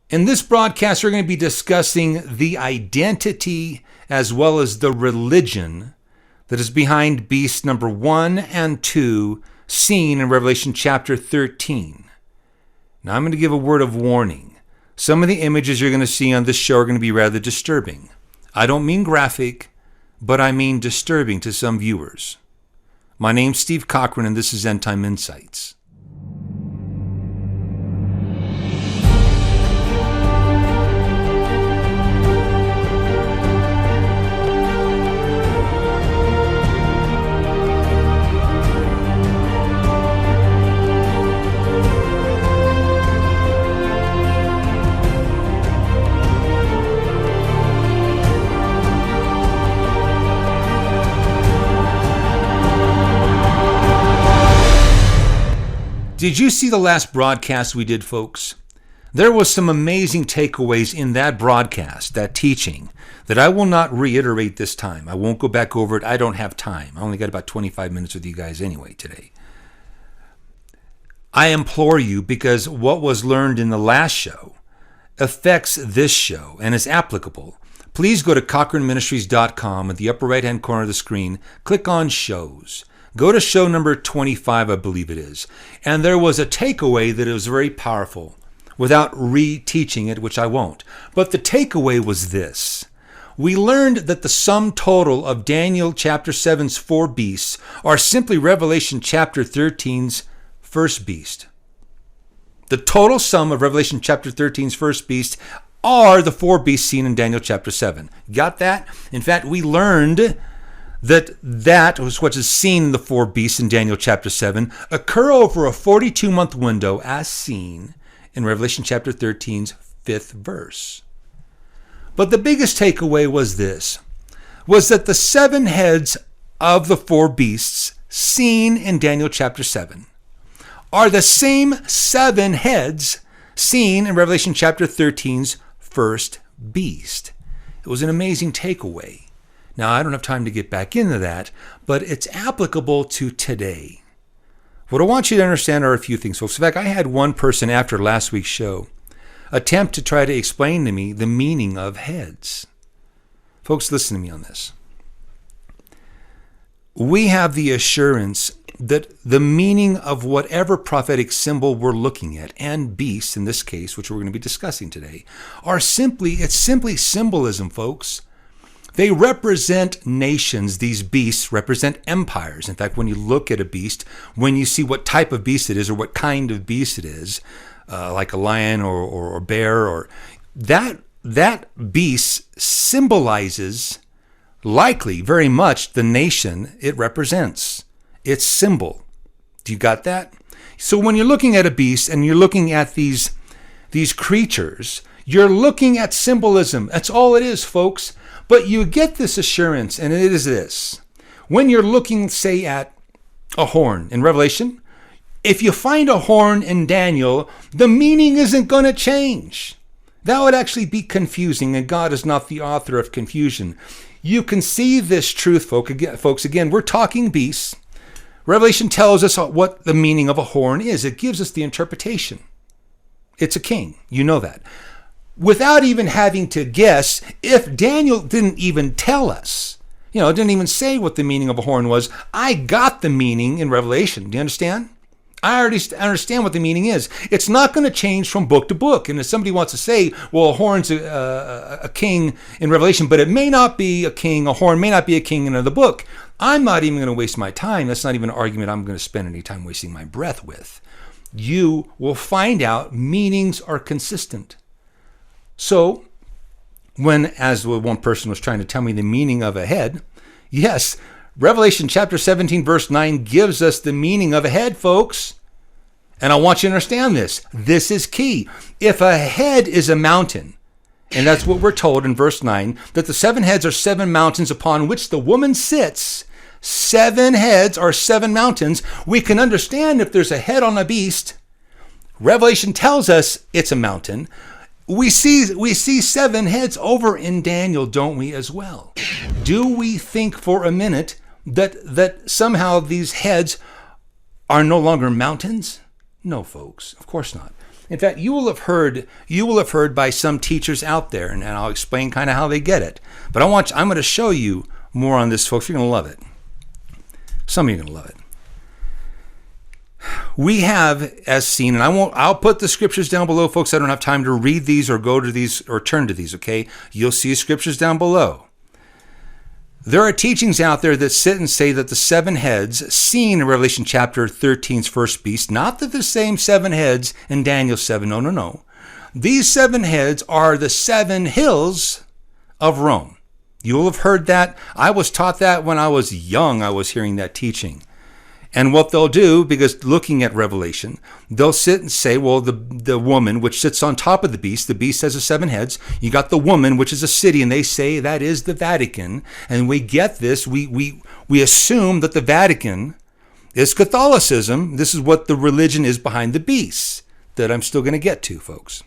In this broadcast, we're going to be discussing the identity as well as the religion that is behind beast number 1 and 2 seen in Revelation chapter 13. Now, I'm going to give a word of warning. Some of the images you're going to see on this show are going to be rather disturbing. I don't mean graphic, but I mean disturbing to some viewers. My name's Steve Cochran, and this is End Time Insights. Did you see the last broadcast we did, folks? There was some amazing takeaways in that broadcast, that teaching, that I will not reiterate this time. I won't go back over it. I don't have time. I only got about 25 minutes with you guys anyway today. I implore you, because what was learned in the last show affects this show and is applicable. Please go to CochranMinistries.com at the upper right-hand corner of the screen. Click on Shows. Go to show number 25, I believe it is. And there was a takeaway that was very powerful, without reteaching it, which I won't. But the takeaway was this. We learned that the sum total of Daniel chapter 7's 4 beasts are simply Revelation chapter 13's first beast. The total sum of Revelation chapter 13's first beast are the 4 beasts seen in Daniel chapter 7. Got that? In fact, we learned that was what is seen in the 4 beasts in Daniel chapter 7 occur over a 42-month window as seen in Revelation chapter 13's 5th verse. But the biggest takeaway was that the 7 heads of the 4 beasts seen in Daniel chapter 7 are the same 7 heads seen in Revelation chapter 13's first beast. It was an amazing takeaway. Now, I don't have time to get back into that, but it's applicable to today. What I want you to understand are a few things, folks. In fact, I had one person after last week's show attempt to try to explain to me the meaning of heads. Folks, listen to me on this. We have the assurance that the meaning of whatever prophetic symbol we're looking at, and beasts in this case, which we're going to be discussing today, it's simply symbolism, folks. They represent nations. These beasts represent empires. In fact, when you look at a beast, when you see what type of beast it is or what kind of beast it is, like a lion or bear, or that beast symbolizes likely very much the nation it represents, its symbol. Do you got that? So when you're looking at a beast and you're looking at these creatures, you're looking at symbolism. That's all it is, folks. But you get this assurance, and it is this. When you're looking, say, at a horn in Revelation, if you find a horn in Daniel, the meaning isn't going to change. That would actually be confusing, and God is not the author of confusion. You can see this truth, folks. Again, we're talking beasts. Revelation tells us what the meaning of a horn is. It gives us the interpretation. It's a king. You know that. Without even having to guess, if Daniel didn't even tell us, didn't even say what the meaning of a horn was, I got the meaning in Revelation. Do you understand? I already understand what the meaning is. It's not going to change from book to book. And if somebody wants to say, well, a horn's a king in Revelation, but it may not be a king, a horn may not be a king in another book, I'm not even going to waste my time. That's not even an argument I'm going to spend any time wasting my breath with. You will find out meanings are consistent. So, as one person was trying to tell me the meaning of a head, yes, Revelation chapter 17, verse 9 gives us the meaning of a head, folks. And I want you to understand this. This is key. If a head is a mountain, and that's what we're told in verse 9, that the 7 heads are 7 mountains upon which the woman sits, 7 heads are 7 mountains, we can understand if there's a head on a beast. Revelation tells us it's a mountain. We see 7 heads over in Daniel, don't we, as well? Do we think for a minute that somehow these heads are no longer mountains? No, folks, of course not. In fact, you will have heard by some teachers out there, and I'll explain kind of how they get it. But I'm going to show you more on this, folks. You're going to love it. Some of you are going to love it. We have, as seen, and I'll put the scriptures down below, folks. I don't have time to read these or go to these or turn to these, okay? You'll see scriptures down below. There are teachings out there that sit and say that the 7 heads seen in Revelation chapter 13's first beast, not that the same 7 heads in Daniel 7, no. These 7 heads are the 7 hills of Rome. You will have heard that. I was taught that when I was young. I was hearing that teaching. And what they'll do, because looking at Revelation, they'll sit and say, well, the woman which sits on top of the beast has the 7 heads. You got the woman, which is a city, and they say that is the Vatican. And we get this. We assume that the Vatican is Catholicism. This is what the religion is behind the beasts that I'm still going to get to, folks.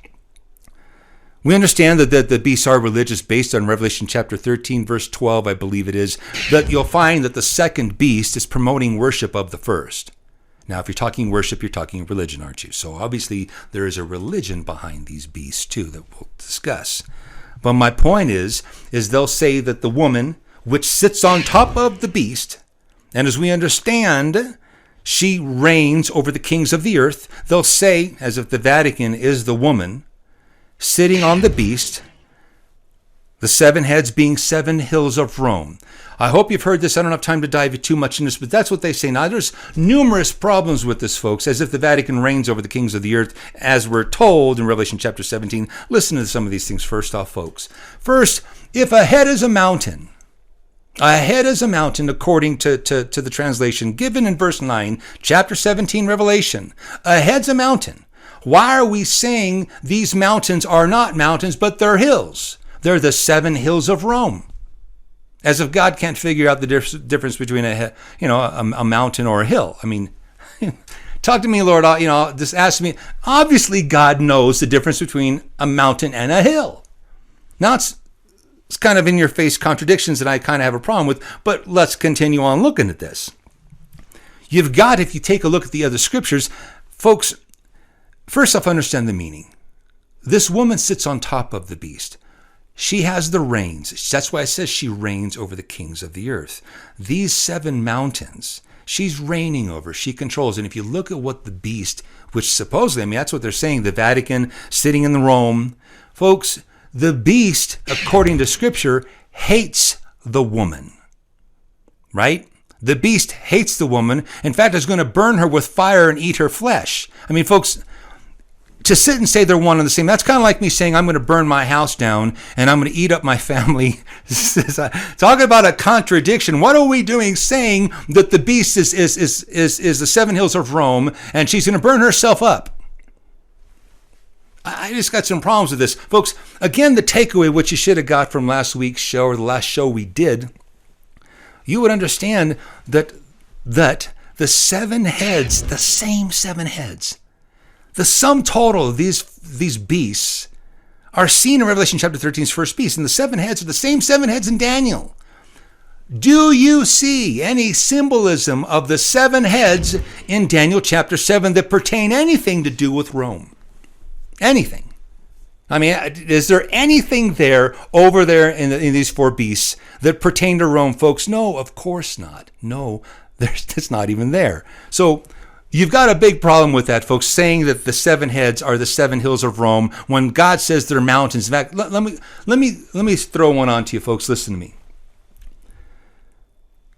We understand that the beasts are religious based on Revelation chapter 13, verse 12, I believe it is, that you'll find that the second beast is promoting worship of the first. Now, if you're talking worship, you're talking religion, aren't you? So obviously there is a religion behind these beasts too that we'll discuss. But my point is they'll say that the woman which sits on top of the beast, and as we understand, she reigns over the kings of the earth, they'll say, as if the Vatican is the woman, sitting on the beast, the 7 heads being 7 hills of Rome. I hope you've heard this. I don't have time to dive too much in this, but that's what they say. Now, there's numerous problems with this, folks, as if the Vatican reigns over the kings of the earth, as we're told in Revelation chapter 17. Listen to some of these things first off, folks. First, if a head is a mountain according to the translation given in verse 9, chapter 17, Revelation, a head's a mountain. Why are we saying these mountains are not mountains, but they're hills? They're the 7 hills of Rome. As if God can't figure out the difference between a mountain or a hill. I mean, talk to me, Lord. Just ask me. Obviously, God knows the difference between a mountain and a hill. Now, it's kind of in-your-face contradictions that I kind of have a problem with, but let's continue on looking at this. You've got, if you take a look at the other scriptures, folks, first off, understand the meaning. This woman sits on top of the beast. She has the reins. That's why it says she reigns over the kings of the earth. These 7 mountains, she's reigning over. She controls. And if you look at what the beast, which supposedly, that's what they're saying, the Vatican sitting in the Rome. Folks, the beast, according to Scripture, hates the woman. Right? The beast hates the woman. In fact, is going to burn her with fire and eat her flesh. Folks, to sit and say they're one and the same, that's kind of like me saying I'm going to burn my house down and I'm going to eat up my family. Talk about a contradiction. What are we doing saying that the beast is the 7 hills of Rome and she's going to burn herself up? I just got some problems with this. Folks, again, the takeaway, which you should have got from last week's show or the last show we did, you would understand that the 7 heads, the same 7 heads, the sum total of these beasts are seen in Revelation chapter 13's first beast, and the 7 heads are the same 7 heads in Daniel. Do you see any symbolism of the 7 heads in Daniel chapter 7 that pertain anything to do with Rome? Anything? Is there anything over there in these 4 beasts that pertain to Rome, folks? No, of course not. No, it's not even there. So you've got a big problem with that, folks, saying that the 7 heads are the 7 hills of Rome when God says they're mountains. In fact, let me throw one on to you, folks. Listen to me.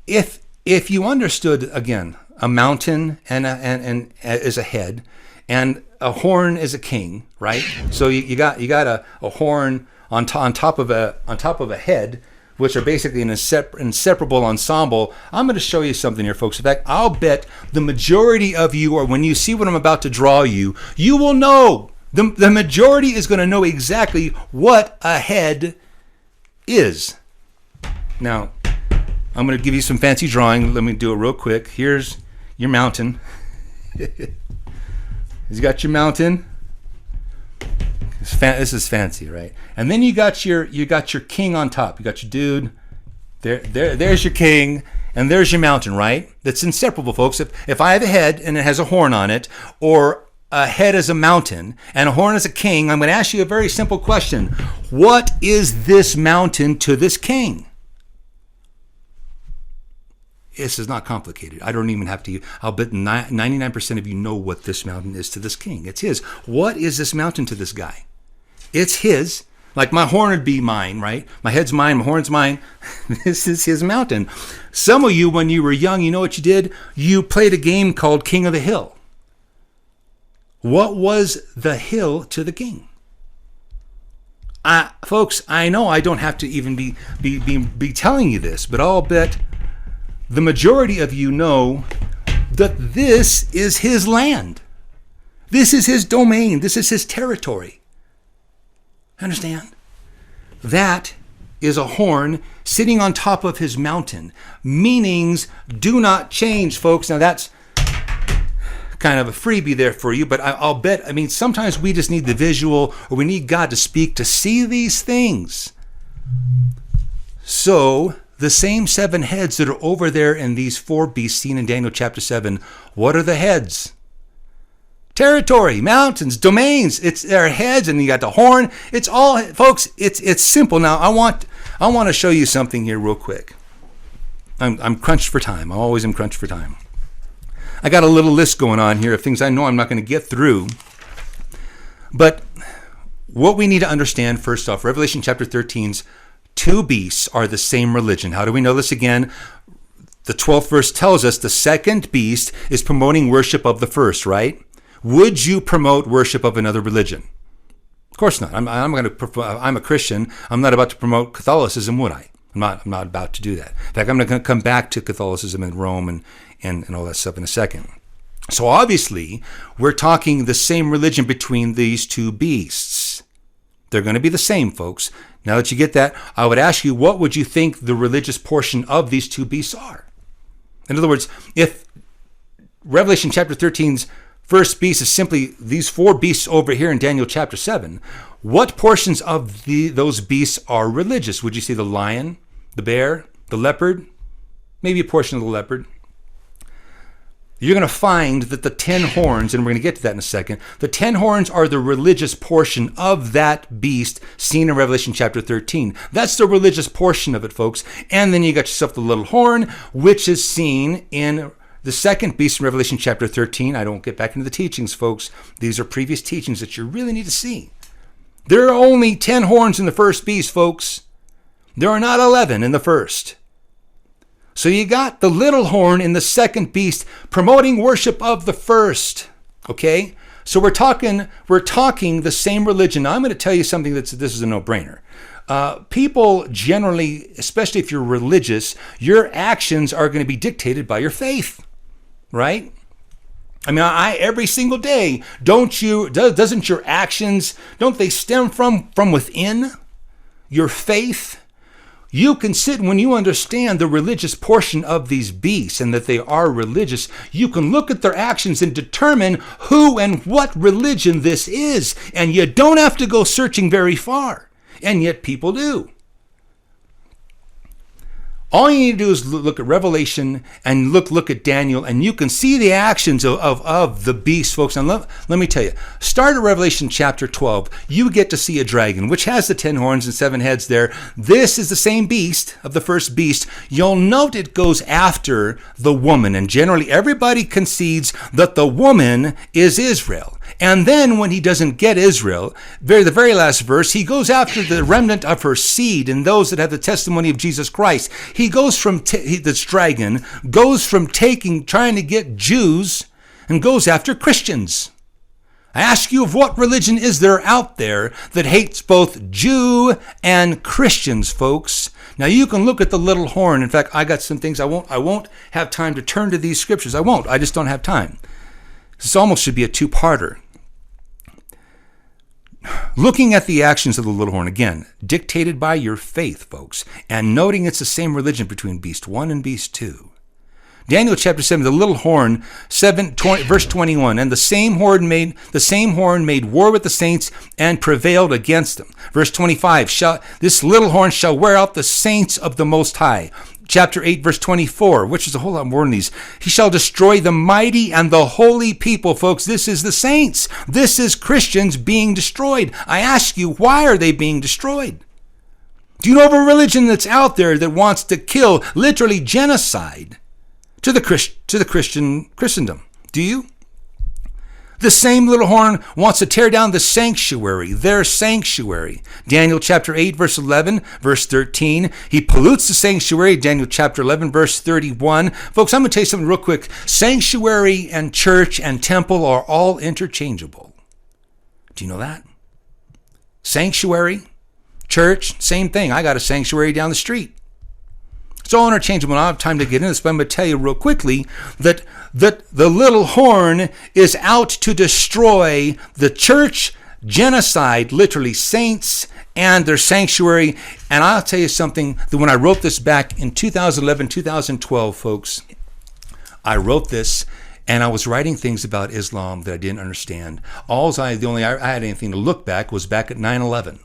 If you understood, again, a mountain and as a head, and a horn is a king, right? So you got a horn on top of a head, which are basically an inseparable ensemble. I'm going to show you something here, folks. In fact, I'll bet the majority of you, or when you see what I'm about to draw you will know. The majority is going to know exactly what a head is. Now, I'm going to give you some fancy drawing. Let me do it real quick. Here's your mountain. You got your mountain. This is fancy, right? And then you got your king on top. You got your dude. There's your king, and there's your mountain, right? That's inseparable, folks. If I have a head and it has a horn on it, or a head as a mountain and a horn as a king, I'm going to ask you a very simple question. What is this mountain to this king? This is not complicated. I don't even have to. I'll bet 99% of you know what this mountain is to this king. It's his. What is this mountain to this guy? It's his. Like my horn would be mine, right? My head's mine, my horn's mine. This is his mountain. Some of you, when you were young, you know what you did? You played a game called King of the Hill. What was the hill to the king? Folks, I know I don't have to even be telling you this, but I'll bet the majority of you know that this is his land. This is his domain. This is his territory. Understand? That is a horn sitting on top of his mountain. Meanings do not change, folks. Now that's kind of a freebie there for you, but I'll bet, sometimes we just need the visual, or we need God to speak to see these things. So the same 7 heads that are over there in these 4 beasts seen in Daniel chapter 7, what are the heads? Territory, mountains, domains. It's their heads, and you got the horn. It's all, folks. It's simple. Now I want to show you something here real quick. I'm crunched for time. I always am crunched for time. I got a little list going on here of things I know I'm not going to get through. But what we need to understand first off, Revelation chapter 13's 2 beasts are the same religion. How do we know this again? The 12th verse tells us the second beast is promoting worship of the first, right? Would you promote worship of another religion? Of course not. I'm a Christian. I'm not about to promote Catholicism, would I? I'm not about to do that. In fact, I'm going to come back to Catholicism and Rome and all that stuff in a second. So obviously, we're talking the same religion between these 2 beasts. They're going to be the same, folks. Now that you get that, I would ask you, what would you think the religious portion of these 2 beasts are? In other words, if Revelation chapter 13's first beast is simply these 4 beasts over here in Daniel chapter 7, what portions of those beasts are religious? Would you say the lion, the bear, the leopard? Maybe a portion of the leopard. You're going to find that the 10 horns, and we're going to get to that in a second, the 10 horns are the religious portion of that beast seen in Revelation chapter 13. That's the religious portion of it, folks. And then you got yourself the little horn, which is seen in the second beast in Revelation chapter 13. I don't get back into the teachings, folks. These are previous teachings that you really need to see. There are only 10 horns in the first beast, folks. There are not 11 in the first. So you got the little horn in the second beast promoting worship of the first. Okay? So we're talking the same religion. Now I'm going to tell you something this is a no-brainer. People generally, especially if you're religious, your actions are going to be dictated by your faith. Right? I every single day, doesn't your actions, don't they stem from within your faith? You can sit, when you understand the religious portion of these beasts and that they are religious, you can look at their actions and determine who and what religion this is. And you don't have to go searching very far. And yet people do. All you need to do is look at Revelation and look at Daniel, and you can see the actions of the beast, folks. And let me tell you, start at Revelation chapter 12. You get to see a dragon, which has the 10 horns and 7 heads there. This is the same beast of the first beast. You'll note it goes after the woman, and generally everybody concedes that the woman is Israel. And then when he doesn't get Israel, the very last verse, he goes after the remnant of her seed and those that have the testimony of Jesus Christ. He goes from, this dragon goes from trying to get Jews and goes after Christians. I ask you, of what religion is there out there that hates both Jew and Christians, folks? Now you can look at the little horn. In fact, I got some things I won't have time to turn to these scriptures. I just don't have time. This almost should be a 2-parter. Looking at the actions of the little horn, again, dictated by your faith, folks, and noting it's the same religion between beast 1 and beast 2. Daniel chapter 7, the little horn, verse 21, and the same horn made war with the saints and prevailed against them. Verse 25, this little horn shall wear out the saints of the Most High. chapter 8, verse 24, which is a whole lot more than these. He shall destroy the mighty and the holy people, folks. This is the saints. This is Christians being destroyed. I ask you, why are they being destroyed? Do you know of a religion that's out there that wants to kill, literally genocide, to the Christendom? Do you? The same little horn wants to tear down the sanctuary, their sanctuary. Daniel chapter 8, verse 11, verse 13. He pollutes the sanctuary, Daniel chapter 11, verse 31. Folks, I'm going to tell you something real quick. Sanctuary and church and temple are all interchangeable. Do you know that? Sanctuary, church, same thing. I got a sanctuary down the street. It's all interchangeable. I don't have time to get into this, but I'm going to tell you real quickly that the little horn is out to destroy the church, genocide, literally saints, and their sanctuary. And I'll tell you something, that when I wrote this back in 2011, 2012, folks, I wrote this, and I was writing things about Islam that I didn't understand. The only I had anything to look back was back at 9/11.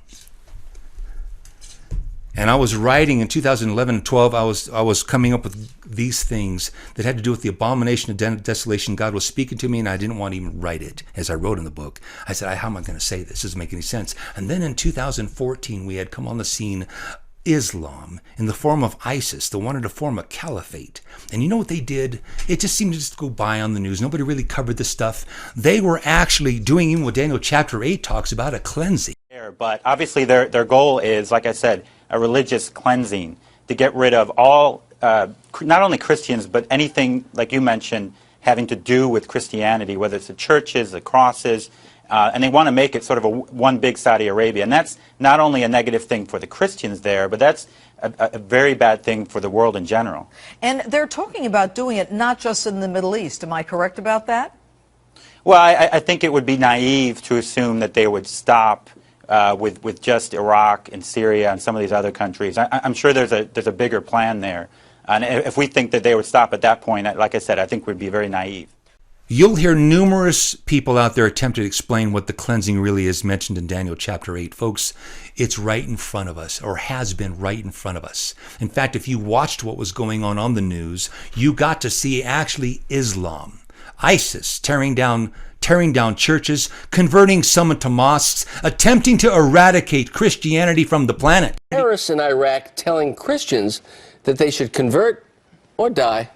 And I was writing in 2011 and 12, I was coming up with these things that had to do with the abomination of desolation. God was speaking to me, and I didn't want to even write it as I wrote in the book. I said, how am I going to say this? This doesn't make any sense. And then in 2014, we had come on the scene Islam in the form of ISIS that wanted to form a caliphate. And you know what they did? It just seemed to just go by on the news. Nobody really covered this stuff. They were actually doing even what Daniel chapter 8 talks about, a cleansing. But obviously their goal is, like I said, a religious cleansing to get rid of all, not only Christians, but anything, like you mentioned, having to do with Christianity, whether it's the churches, the crosses, and they want to make it sort of one big Saudi Arabia. And that's not only a negative thing for the Christians there, but that's a very bad thing for the world in general. And they're talking about doing it not just in the Middle East. Am I correct about that? Well, I think it would be naive to assume that they would stop with just Iraq and Syria and some of these other countries. I'm sure there's a bigger plan there. And if we think that they would stop at that point, like I said, I think we'd be very naive. You'll hear numerous people out there attempt to explain what the cleansing really is mentioned in Daniel chapter 8. Folks, it's right in front of us, or has been right in front of us. In fact, if you watched what was going on the news, you got to see actually Islam, ISIS tearing down churches, converting some into mosques, attempting to eradicate Christianity from the planet. Terrorists in Iraq telling Christians that they should convert or die.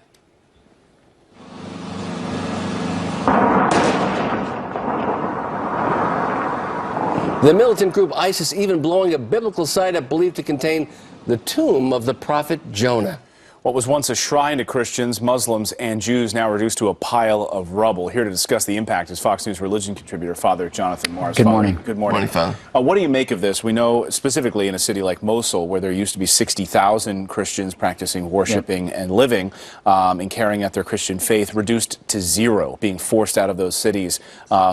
The militant group ISIS even blowing a biblical site up believed to contain the tomb of the prophet Jonah. What was once a shrine to Christians, Muslims, and Jews now reduced to a pile of rubble. Here to discuss the impact is Fox News religion contributor Father Jonathan Morris. Good morning. Good morning. Morning, Father. What do you make of this? We know specifically in a city like Mosul, where there used to be 60,000 Christians practicing, worshiping, and living and carrying out their Christian faith, reduced to zero, being forced out of those cities,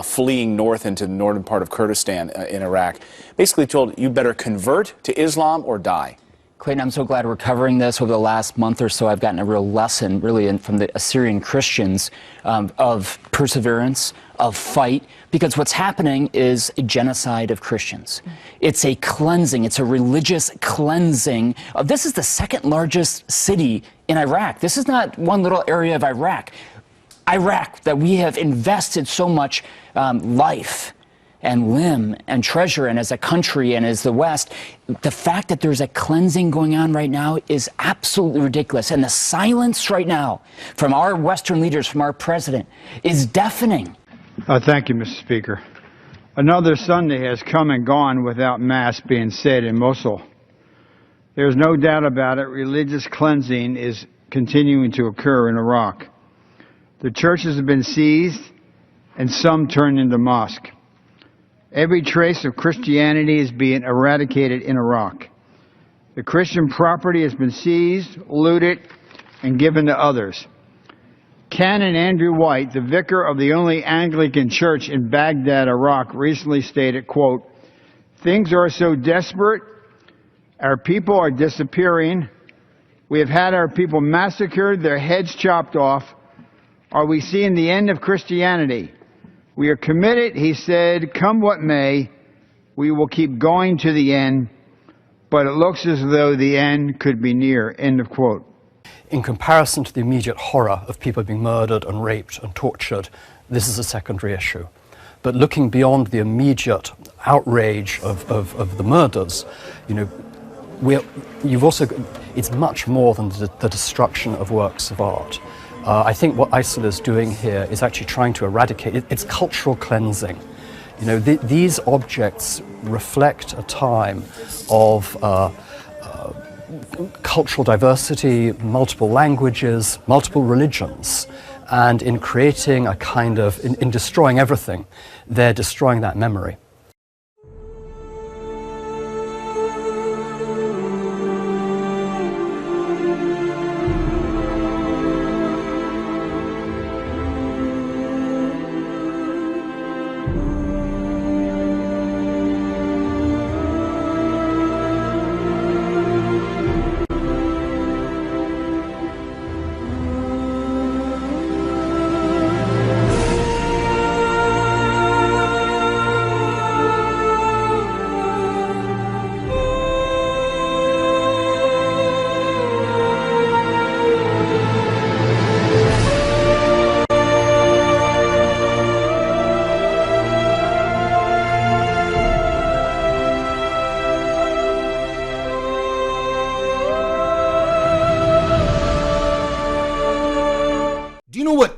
fleeing north into the northern part of Kurdistan in Iraq. Basically told, you better convert to Islam or die. Clayton, I'm so glad we're covering this. Over the last month or so, I've gotten a real lesson, really, from the Assyrian Christians of perseverance, of fight, because what's happening is a genocide of Christians. It's a cleansing. It's a religious cleansing. This is the second largest city in Iraq. This is not one little area of Iraq. Iraq, that we have invested so much life and limb and treasure, and as a country and as the West, the fact that there's a cleansing going on right now is absolutely ridiculous. And the silence right now from our Western leaders, from our president, is deafening. Thank you, Mr. Speaker. Another Sunday has come and gone without Mass being said in Mosul. There's no doubt about it, religious cleansing is continuing to occur in Iraq. The churches have been seized and some turned into mosques. Every trace of Christianity is being eradicated in Iraq. The Christian property has been seized, looted, and given to others. Canon Andrew White, the vicar of the only Anglican church in Baghdad, Iraq, recently stated, quote, "Things are so desperate, our people are disappearing, we have had our people massacred, their heads chopped off. Are we seeing the end of Christianity? We are committed," he said, "come what may, we will keep going to the end, but it looks as though the end could be near," end of quote. In comparison to the immediate horror of people being murdered and raped and tortured, this is a secondary issue. But looking beyond the immediate outrage of the murders, you know, it's much more than the destruction of works of art. I think what ISIL is doing here is actually trying to eradicate, it's cultural cleansing. You know, these objects reflect a time of cultural diversity, multiple languages, multiple religions, and in creating a kind of, in destroying everything, they're destroying that memory.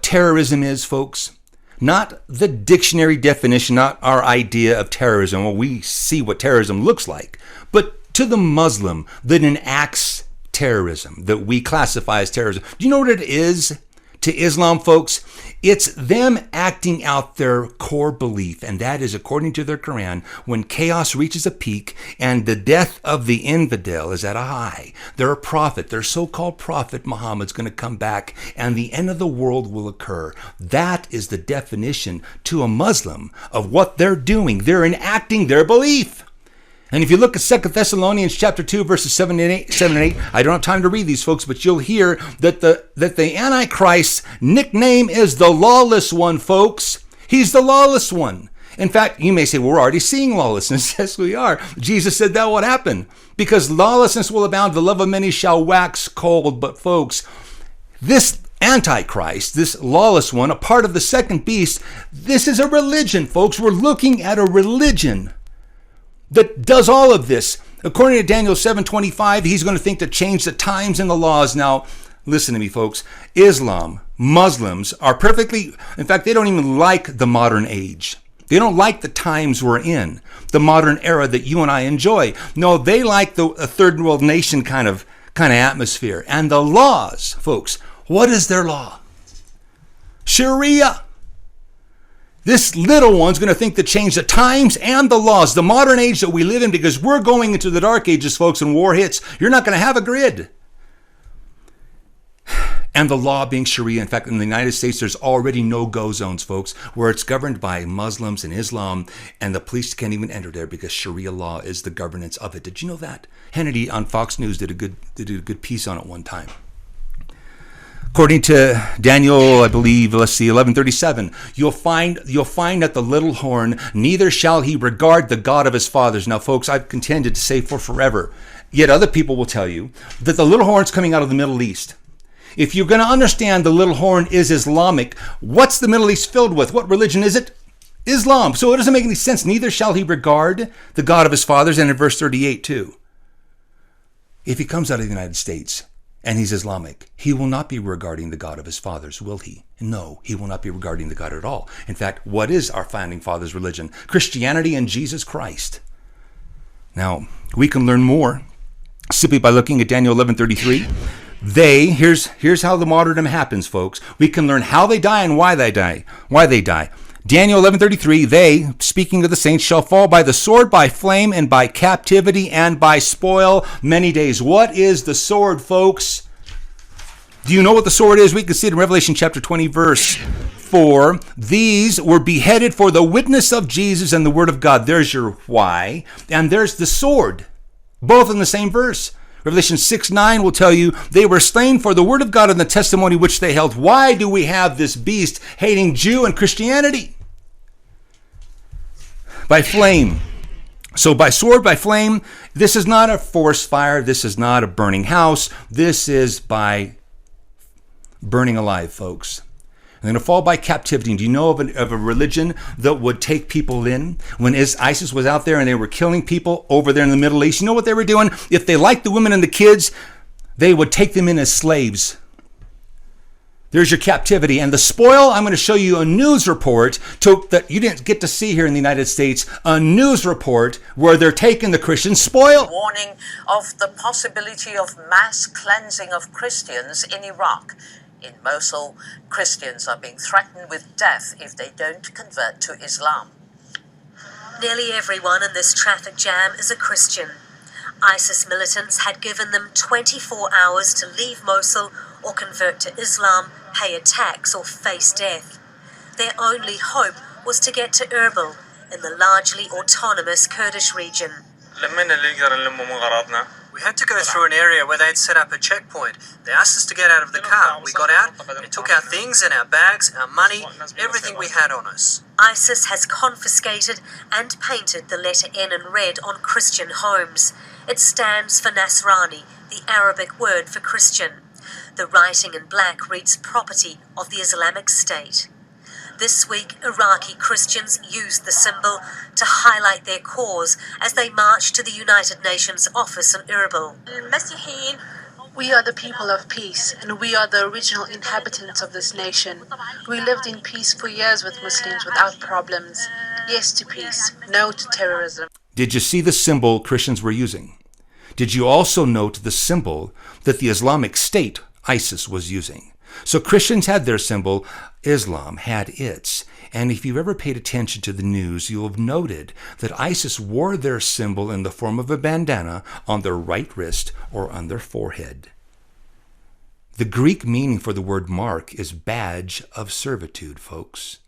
Terrorism is, folks? Not the dictionary definition, not our idea of terrorism. Well, we see what terrorism looks like. But to the Muslim that enacts terrorism, that we classify as terrorism, do you know what it is to Islam, folks? It's them acting out their core belief, and that is, according to their Quran, when chaos reaches a peak and the death of the infidel is at a high, their prophet, their so-called prophet Muhammad's going to come back and the end of the world will occur. That is the definition to a Muslim of what they're doing. They're enacting their belief. And if you look at 2 Thessalonians chapter 2, verses 7 and 8, I don't have time to read these, folks, but you'll hear that the Antichrist's nickname is the Lawless One, folks. He's the Lawless One. In fact, you may say, well, we're already seeing lawlessness. Yes, we are. Jesus said that would happen. Because lawlessness will abound, the love of many shall wax cold. But folks, this Antichrist, this lawless one, a part of the second beast, this is a religion, folks. We're looking at a religion that does all of this. According to Daniel 7:25, he's going to think to change the times and the laws. Now, listen to me, folks. Islam, Muslims are perfectly, in fact, they don't even like the modern age. They don't like the times we're in, the modern era that you and I enjoy. No, they like a third world nation kind of atmosphere. And the laws, folks, what is their law? Sharia. This little one's going to think to change the times and the laws, the modern age that we live in, because we're going into the dark ages, folks, and war hits. You're not going to have a grid. And the law being Sharia. In fact, in the United States, there's already no-go zones, folks, where it's governed by Muslims and Islam, and the police can't even enter there because Sharia law is the governance of it. Did you know that? Hannity on Fox News did a good piece on it one time. According to Daniel, I believe, 11:37, you'll find that the little horn, neither shall he regard the God of his fathers. Now, folks, I've contended to say for forever, yet other people will tell you that the little horn's coming out of the Middle East. If you're going to understand the little horn is Islamic, what's the Middle East filled with? What religion is it? Islam. So it doesn't make any sense. Neither shall he regard the God of his fathers. And in verse 38 too, if he comes out of the United States and he's Islamic, he will not be regarding the God of his fathers, will he? No, he will not be regarding the God at all. In fact, what is our founding fathers' religion? Christianity and Jesus Christ. Now, we can learn more simply by looking at Daniel 11:33. Here's how the martyrdom happens, folks. We can learn how they die and why they die. Daniel 11:33, they, speaking of the saints, shall fall by the sword, by flame, and by captivity, and by spoil many days. What is the sword, folks? Do you know what the sword is? We can see it in Revelation chapter 20, verse 4. These were beheaded for the witness of Jesus and the word of God. There's your why. And there's the sword, both in the same verse. Revelation 6:9 will tell you they were slain for the word of God and the testimony which they held. Why do we have this beast hating Jew and Christianity? By flame. So by sword, by flame, this is not a forest fire. This is not a burning house. This is by burning alive, folks. They're going to fall by captivity. Do you know of a religion that would take people in? When ISIS was out there and they were killing people over there in the Middle East, you know what they were doing? If they liked the women and the kids, they would take them in as slaves. There's your captivity. And the spoil, I'm going to show you a news report that you didn't get to see here in the United States, a news report where they're taking the Christian spoil. Warning of the possibility of mass cleansing of Christians in Iraq. In Mosul, Christians are being threatened with death if they don't convert to Islam. Nearly everyone in this traffic jam is a Christian. ISIS militants had given them 24 hours to leave Mosul or convert to Islam, pay a tax or face death. Their only hope was to get to Erbil in the largely autonomous Kurdish region. We had to go through an area where they'd set up a checkpoint. They asked us to get out of the car. We got out, they took our things and our bags, our money, everything we had on us. ISIS has confiscated and painted the letter N in red on Christian homes. It stands for Nasrani, the Arabic word for Christian. The writing in black reads property of the Islamic State. This week, Iraqi Christians used the symbol to highlight their cause as they marched to the United Nations office in Erbil. We are the people of peace, and we are the original inhabitants of this nation. We lived in peace for years with Muslims without problems. Yes to peace, no to terrorism. Did you see the symbol Christians were using? Did you also note the symbol that the Islamic State, ISIS, was using? So Christians had their symbol, Islam had its. And if you've ever paid attention to the news, you'll have noted that ISIS wore their symbol in the form of a bandana on their right wrist or on their forehead. The Greek meaning for the word mark is badge of servitude, folks.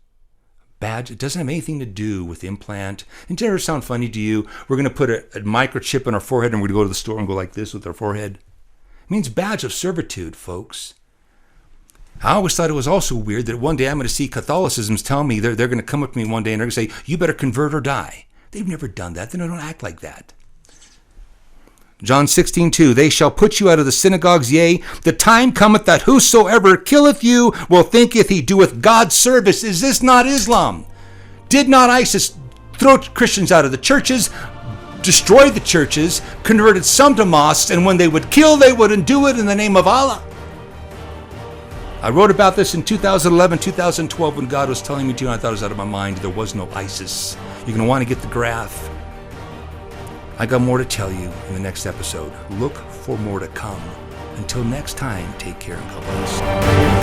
Badge, it doesn't have anything to do with implant. And does it ever sound funny to you? We're going to put a microchip in our forehead and we're going to go to the store and go like this with our forehead. It means badge of servitude, folks. I always thought it was also weird that one day I'm going to see Catholicisms tell me they're going to come up to me one day and they're going to say, you better convert or die. They've never done that. They don't act like that. John 16:2, they shall put you out of the synagogues, yea, the time cometh that whosoever killeth you will thinketh he doeth God service. Is this not Islam? Did not ISIS throw Christians out of the churches, destroy the churches, converted some to mosques, and when they would kill, they wouldn't do it in the name of Allah? I wrote about this in 2011, 2012 when God was telling me to, and I thought it was out of my mind. There was no ISIS. You're going to want to get the graph. I got more to tell you in the next episode. Look for more to come. Until next time, take care and God bless.